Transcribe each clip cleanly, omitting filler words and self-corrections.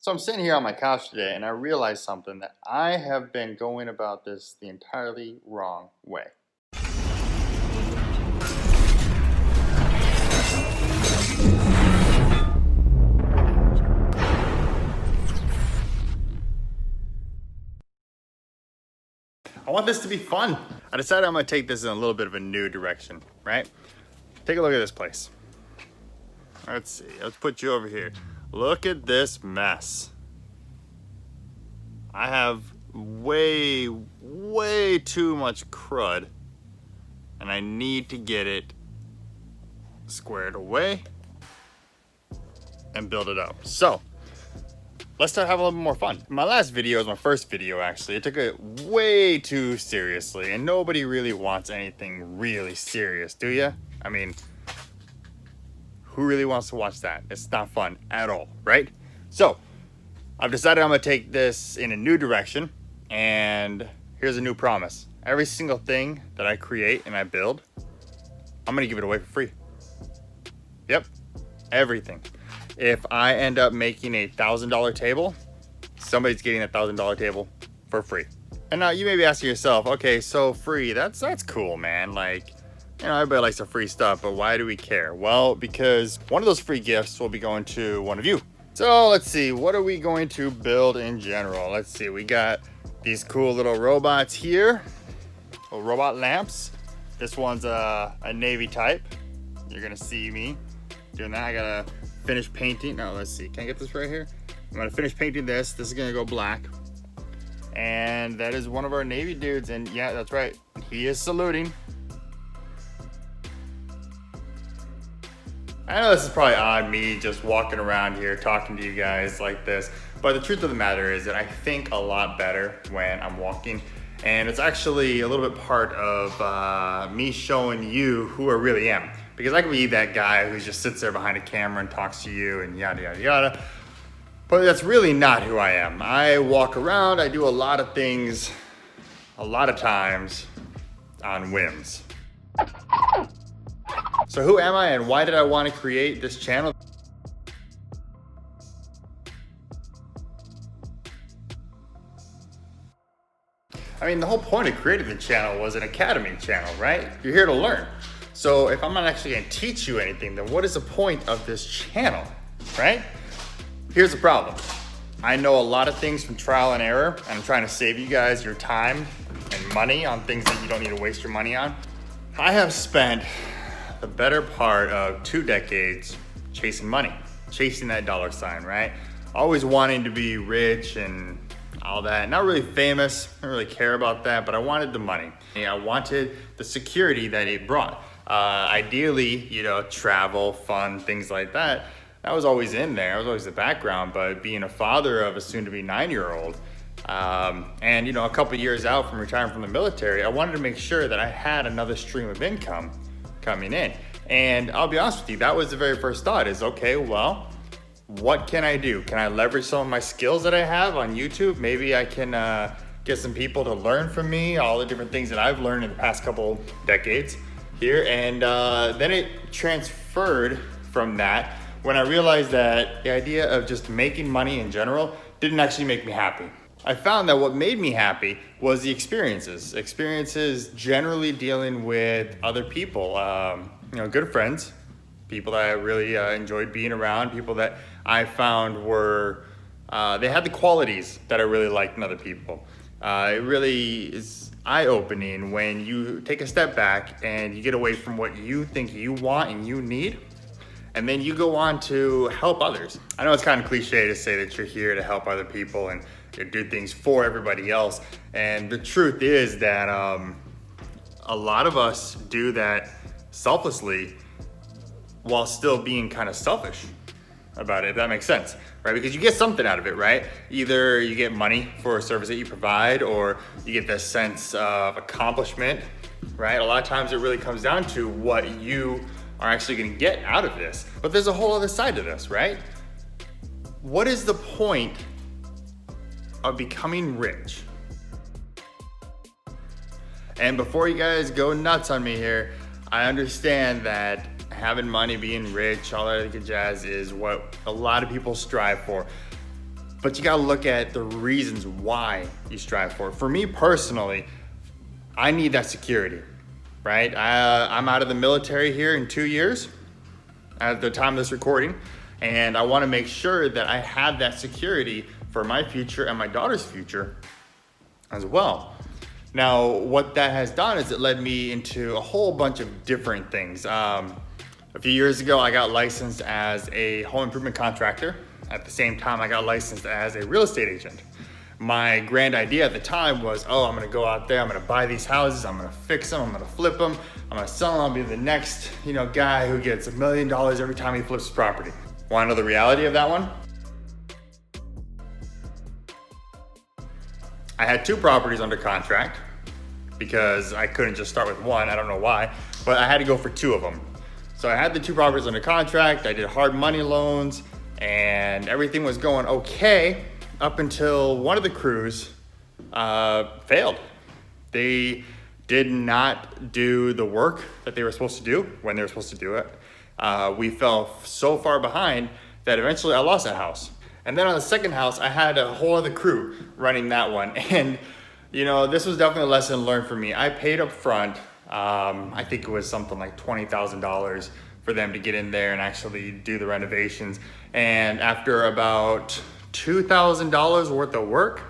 So I'm sitting here on my couch today and I realized something that I have been going about this the entirely wrong way. I want this to be fun. I decided I'm gonna take this in a little bit of a new direction, right? Take a look at this place. Let's see, let's put you over here. Look at this mess. I have way too much crud and I need to get it squared away and build it up. So let's start having a little bit more fun. My last video was my first video actually. I took it way too seriously and nobody really wants anything really serious, do you? I mean, who really wants to watch that? It's not fun at all, right? So I've decided I'm gonna take this in a new direction, and here's a new promise. Every single thing that I create and I build, I'm gonna give it away for free. Yep, everything. If I end up making a $1,000 table, somebody's getting a $1,000 table for free. And now you may be asking yourself, okay, so free, that's cool, man. Like, you know, everybody likes the free stuff, but why do we care? Well, because one of those free gifts will be going to one of you. So let's see, what are we going to build in general? Let's see, we got these cool little robots here, little robot lamps. This one's a navy type. You're gonna see me doing that. I gotta finish painting. No, let's see, can I get this right here? I'm gonna finish painting this. This is gonna go black. And that is one of our navy dudes, and yeah, that's right, he is saluting. I know this is probably odd, me just walking around here talking to you guys like this, but the truth of the matter is that I think a lot better when I'm walking, and it's actually a little bit part of me showing you who I really am, because I could be that guy who just sits there behind a camera and talks to you and yada yada yada, but that's really not who I am. I walk around, I do a lot of things, a lot of times on whims. So who am I and why did I want to create this channel? I mean, the whole point of creating the channel was an academy channel, right? You're here to learn. So if I'm not actually going to teach you anything, then what is the point of this channel, right? Here's the problem. I know a lot of things from trial and error, and I'm trying to save you guys your time and money on things that you don't need to waste your money on. I have spent the better part of 2 decades chasing money, chasing that dollar sign, right? Always wanting to be rich and all that. Not really famous, I don't really care about that, but I wanted the money. I wanted the security that it brought. Ideally, you know, travel, fun, things like that. That was always in there, it was always the background, but being a father of a soon-to-be 9-year-old, and you know, a couple years out from retiring from the military, I wanted to make sure that I had another stream of income coming in. And I'll be honest with you, that was the very first thought is, okay, well, what can I do? Can I leverage some of my skills that I have on YouTube? Maybe I can get some people to learn from me, all the different things that I've learned in the past couple decades here. And then it transferred from that when I realized that the idea of just making money in general didn't actually make me happy. I found that what made me happy was the experiences generally dealing with other people, you know, good friends, people that I really enjoyed being around, people that I found were, they had the qualities that I really liked in other people. It really is eye-opening when you take a step back and you get away from what you think you want and you need, and then you go on to help others. I know it's kind of cliche to say that you're here to help other people and you do things for everybody else. And the truth is that a lot of us do that selflessly while still being kind of selfish about it, if that makes sense, right? Because you get something out of it, right? Either you get money for a service that you provide, or you get this sense of accomplishment, right? A lot of times it really comes down to what you are actually gonna get out of this. But there's a whole other side to this, right? What is the point of becoming rich? And before you guys go nuts on me here, I understand that having money, being rich, all that good jazz is what a lot of people strive for. but you gotta look at the reasons why you strive for it. For me personally, I need that security, right? I'm out of the military here in 2 years at the time of this recording, and I wanna make sure that I have that security for my future and my daughter's future as well. Now, what that has done is it led me into a whole bunch of different things. A few years ago, I got licensed as a home improvement contractor. At the same time, I got licensed as a real estate agent. My grand idea at the time was, I'm gonna go out there, I'm gonna buy these houses, I'm gonna fix them, I'm gonna flip them, I'm gonna sell them, I'll be the next guy who gets $1 million every time he flips his property. Wanna know the reality of that one? I had 2 properties under contract because I couldn't just start with one, I don't know why, but I had to go for 2 of them. So I had the 2 properties under contract, I did hard money loans, and everything was going okay up until one of the crews failed. They did not do the work that they were supposed to do when they were supposed to do it. We fell so far behind that eventually I lost that house. And then on the second house, I had a whole other crew running that one. And this was definitely a lesson learned for me. I paid up front, I think it was something like $20,000 for them to get in there and actually do the renovations. And after about $2,000 worth of work,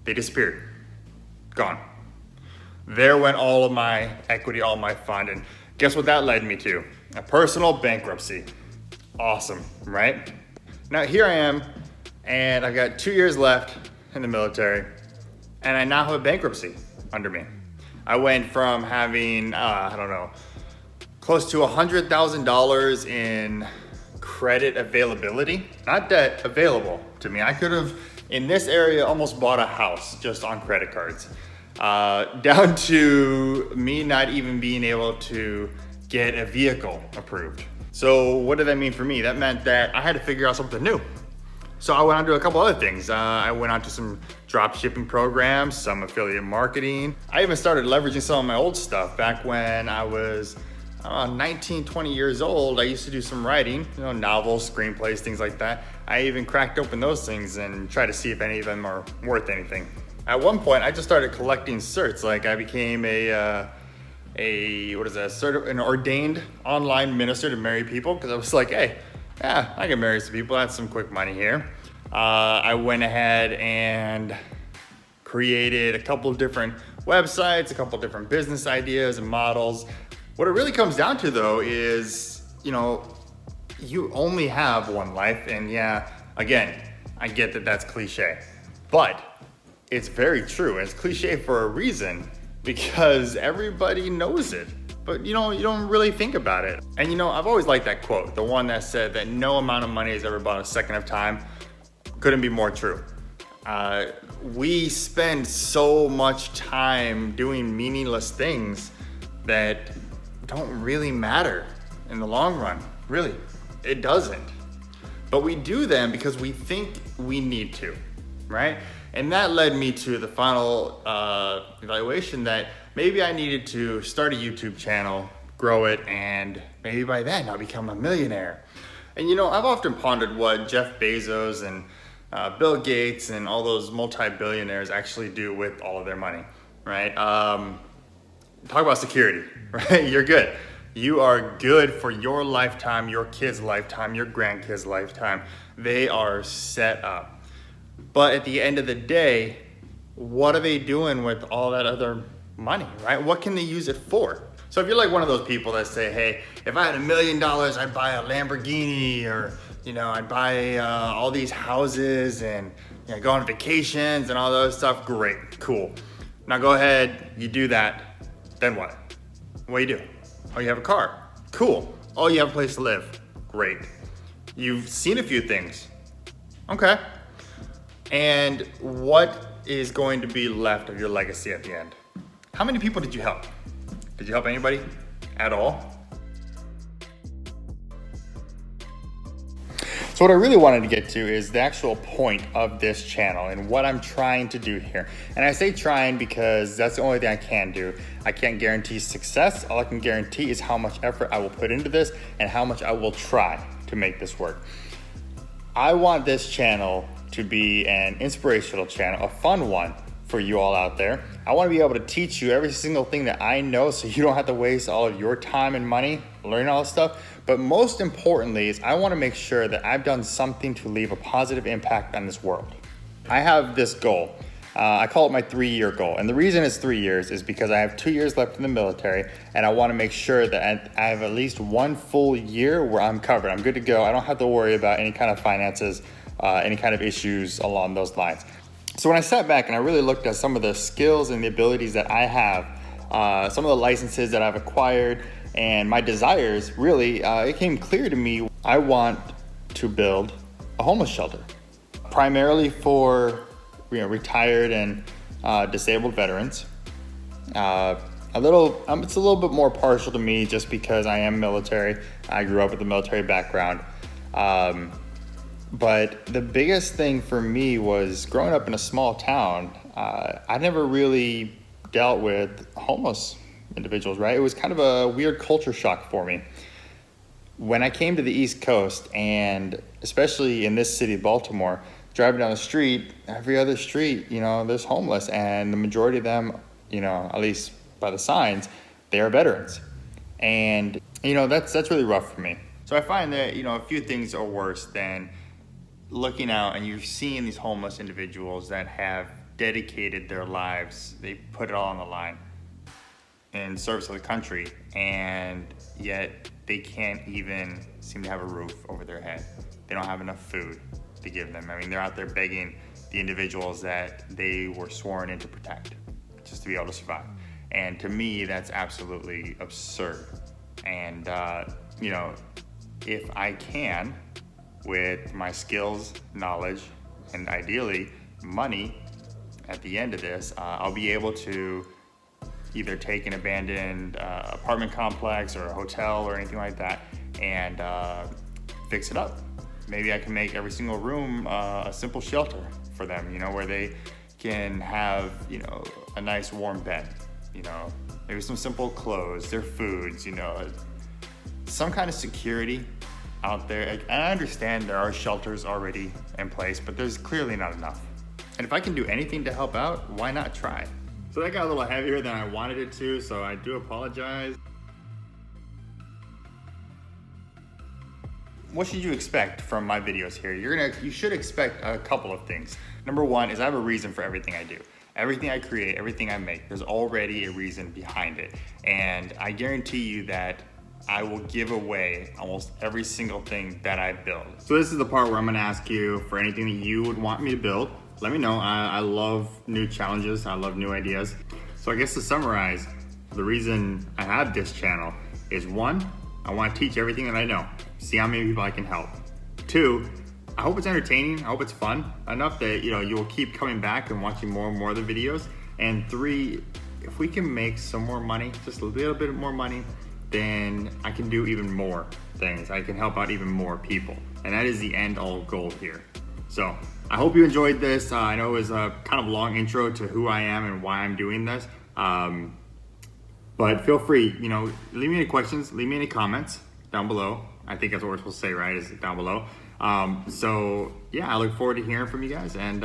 they disappeared, gone. There went all of my equity, all my fund. And guess what that led me to? A personal bankruptcy. Awesome, right? Now here I am, and I've got 2 years left in the military, and I now have a bankruptcy under me. I went from having, close to $100,000 in credit availability, not debt, available to me. I could have, in this area, almost bought a house just on credit cards, down to me not even being able to get a vehicle approved. So what did that mean for me? That meant that I had to figure out something new. So I went on to a couple other things. I went on to some drop shipping programs, some affiliate marketing. I even started leveraging some of my old stuff back when I was 19, 20 years old. I used to do some writing, novels, screenplays, things like that. I even cracked open those things and tried to see if any of them are worth anything. At one point, I just started collecting certs. Like I became an ordained online minister to marry people, because I was like, hey, yeah, I can marry some people, that's some quick money here. I went ahead and created a couple of different websites, a couple of different business ideas and models. What it really comes down to though is, you only have one life. And yeah, again, I get that that's cliche, but it's very true. It's cliche for a reason, because everybody knows it, but you don't really think about it. And I've always liked that quote, the one that said that no amount of money has ever bought a second of time. Couldn't be more true. We spend so much time doing meaningless things that don't really matter in the long run. Really, it doesn't. But we do them because we think we need to, right? And that led me to the final evaluation that maybe I needed to start a YouTube channel, grow it, and maybe by then I'll become a millionaire. And I've often pondered what Jeff Bezos and Bill Gates and all those multi-billionaires actually do with all of their money, right? Talk about security, right? You're good. You are good for your lifetime, your kid's lifetime, your grandkids' lifetime. They are set up. But at the end of the day, what are they doing with all that other money, right? What can they use it for? So if you're like one of those people that say, hey, if I had $1 million, I'd buy a Lamborghini, or I'd buy all these houses and go on vacations and all those stuff. Great, cool. Now go ahead, you do that. Then what? What do you do? Oh, you have a car. Cool. Oh, you have a place to live. Great. You've seen a few things. Okay. And what is going to be left of your legacy at the end? How many people did you help? Did you help anybody at all? So what I really wanted to get to is the actual point of this channel and what I'm trying to do here. And I say trying because that's the only thing I can do. I can't guarantee success. All I can guarantee is how much effort I will put into this and how much I will try to make this work. I want this channel to be an inspirational channel, a fun one for you all out there. I want to be able to teach you every single thing that I know so you don't have to waste all of your time and money learning all this stuff. But most importantly is I want to make sure that I've done something to leave a positive impact on this world. I have this goal. I call it my 3-year goal. And the reason it's 3 years is because I have 2 years left in the military, and I want to make sure that I have at least 1 full year where I'm covered. I'm good to go. I don't have to worry about any kind of finances, any kind of issues along those lines. So when I sat back and I really looked at some of the skills and the abilities that I have, some of the licenses that I've acquired and my desires, really, it came clear to me I want to build a homeless shelter, primarily for retired and disabled veterans. It's a little bit more partial to me just because I am military. I grew up with a military background. But the biggest thing for me was growing up in a small town. I never really dealt with homeless individuals, right? It was kind of a weird culture shock for me. When I came to the East Coast, and especially in this city, Baltimore, driving down the street, every other street, there's homeless, and the majority of them, at least by the signs, they are veterans. And, that's really rough for me. So I find that, a few things are worse than looking out and you're seeing these homeless individuals that have dedicated their lives, they put it all on the line in service of the country, and yet they can't even seem to have a roof over their head. They don't have enough food to give them. I mean, they're out there begging the individuals that they were sworn in to protect just to be able to survive. And to me, that's absolutely absurd. And, if I can, with my skills, knowledge, and ideally money at the end of this, I'll be able to either take an abandoned apartment complex or a hotel or anything like that and fix it up. Maybe I can make every single room a simple shelter for them, where they can have, a nice warm bed, maybe some simple clothes, their foods, some kind of security out there. And I understand there are shelters already in place, but there's clearly not enough. And if I can do anything to help out, why not try? So that got a little heavier than I wanted it to, so I do apologize. What should you expect from my videos here? You should expect a couple of things. Number one is I have a reason for everything I do. Everything I create, everything I make, there's already a reason behind it. And I guarantee you that I will give away almost every single thing that I build. So this is the part where I'm gonna ask you for anything that you would want me to build. Let me know. I love new challenges. I love new ideas. So I guess to summarize, the reason I have this channel is 1, I want to teach everything that I know. See how many people I can help. 2, I hope it's entertaining. I hope it's fun enough that you will keep coming back and watching more and more of the videos. And 3, if we can make some more money, just a little bit more money, then I can do even more things. I can help out even more people. And that is the end all goal here. So I hope you enjoyed this. I know it was a kind of long intro to who I am and why I'm doing this. But feel free, leave me any questions, leave me any comments down below. I think that's what we're supposed to say, right? Is down below. So yeah, I look forward to hearing from you guys. And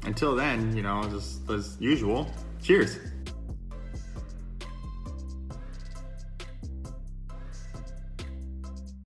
until then, just as usual, cheers.